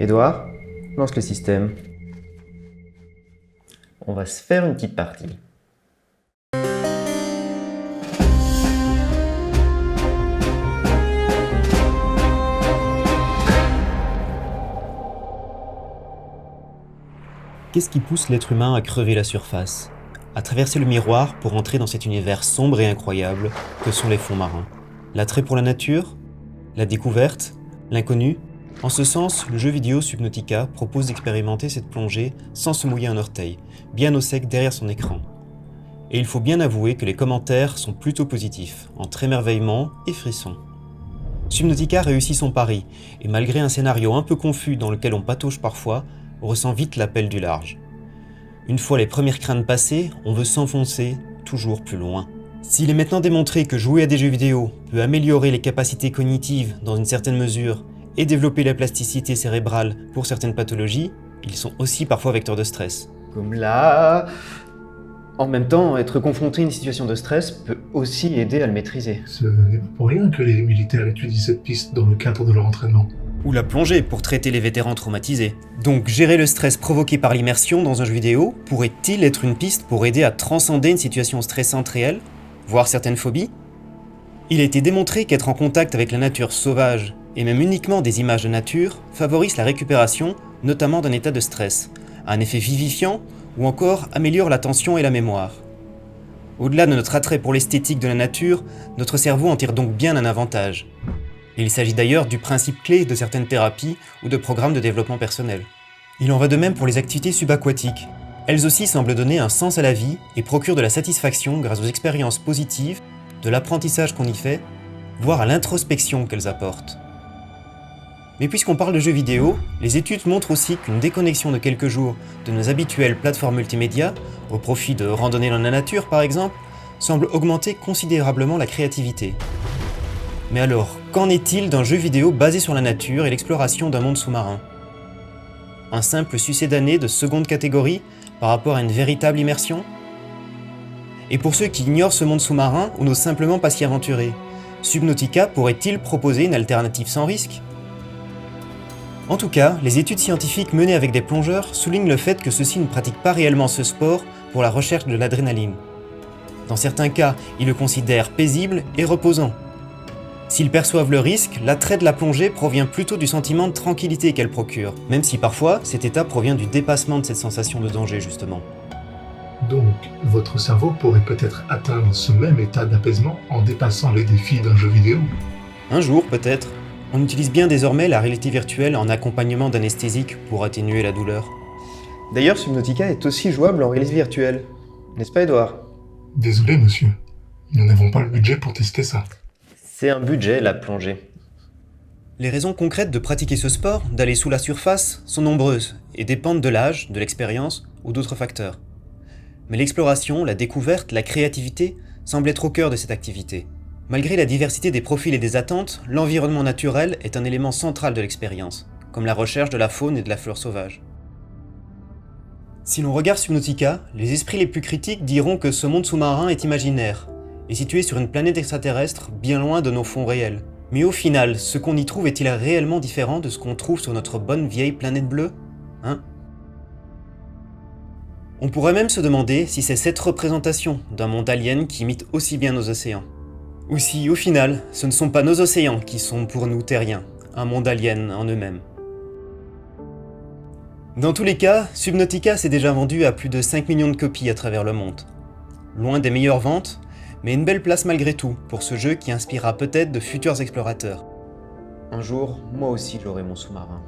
Edouard, lance le système. On va se faire une petite partie. Qu'est-ce qui pousse l'être humain à crever la surface, à traverser le miroir pour entrer dans cet univers sombre et incroyable que sont les fonds marins? L'attrait pour la nature? La découverte? L'inconnu? En ce sens, le jeu vidéo Subnautica propose d'expérimenter cette plongée sans se mouiller un orteil, bien au sec derrière son écran. Et il faut bien avouer que les commentaires sont plutôt positifs, entre émerveillement et frisson. Subnautica réussit son pari, et malgré un scénario un peu confus dans lequel on patauge parfois, on ressent vite l'appel du large. Une fois les premières craintes passées, on veut s'enfoncer toujours plus loin. S'il est maintenant démontré que jouer à des jeux vidéo peut améliorer les capacités cognitives dans une certaine mesure et développer la plasticité cérébrale pour certaines pathologies, ils sont aussi parfois vecteurs de stress. Comme là... En même temps, être confronté à une situation de stress peut aussi aider à le maîtriser. Ce n'est pas pour rien que les militaires étudient cette piste dans le cadre de leur entraînement. Ou la plongée pour traiter les vétérans traumatisés. Donc gérer le stress provoqué par l'immersion dans un jeu vidéo pourrait-il être une piste pour aider à transcender une situation stressante réelle, voire certaines phobies? Il a été démontré qu'être en contact avec la nature sauvage, et même uniquement des images de nature, favorise la récupération, notamment d'un état de stress, a un effet vivifiant ou encore améliore l'attention et la mémoire. Au-delà de notre attrait pour l'esthétique de la nature, notre cerveau en tire donc bien un avantage. Il s'agit d'ailleurs du principe clé de certaines thérapies ou de programmes de développement personnel. Il en va de même pour les activités subaquatiques. Elles aussi semblent donner un sens à la vie et procurent de la satisfaction grâce aux expériences positives, de l'apprentissage qu'on y fait, voire à l'introspection qu'elles apportent. Mais puisqu'on parle de jeux vidéo, les études montrent aussi qu'une déconnexion de quelques jours de nos habituelles plateformes multimédia, au profit de randonnées dans la nature par exemple, semble augmenter considérablement la créativité. Mais alors, qu'en est-il d'un jeu vidéo basé sur la nature et l'exploration d'un monde sous-marin? Un simple succédané de seconde catégorie par rapport à une véritable immersion? Et pour ceux qui ignorent ce monde sous-marin ou n'osent simplement pas s'y aventurer, Subnautica pourrait-il proposer une alternative sans risque? En tout cas, les études scientifiques menées avec des plongeurs soulignent le fait que ceux-ci ne pratiquent pas réellement ce sport pour la recherche de l'adrénaline. Dans certains cas, ils le considèrent paisible et reposant. S'ils perçoivent le risque, l'attrait de la plongée provient plutôt du sentiment de tranquillité qu'elle procure, même si parfois cet état provient du dépassement de cette sensation de danger justement. Donc, votre cerveau pourrait peut-être atteindre ce même état d'apaisement en dépassant les défis d'un jeu vidéo. Un jour peut-être. On utilise bien désormais la réalité virtuelle en accompagnement d'anesthésiques pour atténuer la douleur. D'ailleurs, Subnautica est aussi jouable en réalité virtuelle. N'est-ce pas, Edouard? Désolé, monsieur. Nous n'avons pas le budget pour tester ça. C'est un budget, la plongée. Les raisons concrètes de pratiquer ce sport, d'aller sous la surface, sont nombreuses et dépendent de l'âge, de l'expérience ou d'autres facteurs. Mais l'exploration, la découverte, la créativité semblent être au cœur de cette activité. Malgré la diversité des profils et des attentes, l'environnement naturel est un élément central de l'expérience, comme la recherche de la faune et de la flore sauvage. Si l'on regarde Subnautica, les esprits les plus critiques diront que ce monde sous-marin est imaginaire, et situé sur une planète extraterrestre bien loin de nos fonds réels. Mais au final, ce qu'on y trouve est-il réellement différent de ce qu'on trouve sur notre bonne vieille planète bleue? On pourrait même se demander si c'est cette représentation d'un monde alien qui imite aussi bien nos océans. Ou si, au final, ce ne sont pas nos océans qui sont pour nous terriens, un monde alien en eux-mêmes. Dans tous les cas, Subnautica s'est déjà vendu à plus de 5 millions de copies à travers le monde. Loin des meilleures ventes, mais une belle place malgré tout pour ce jeu qui inspirera peut-être de futurs explorateurs. Un jour, moi aussi j'aurai mon sous-marin.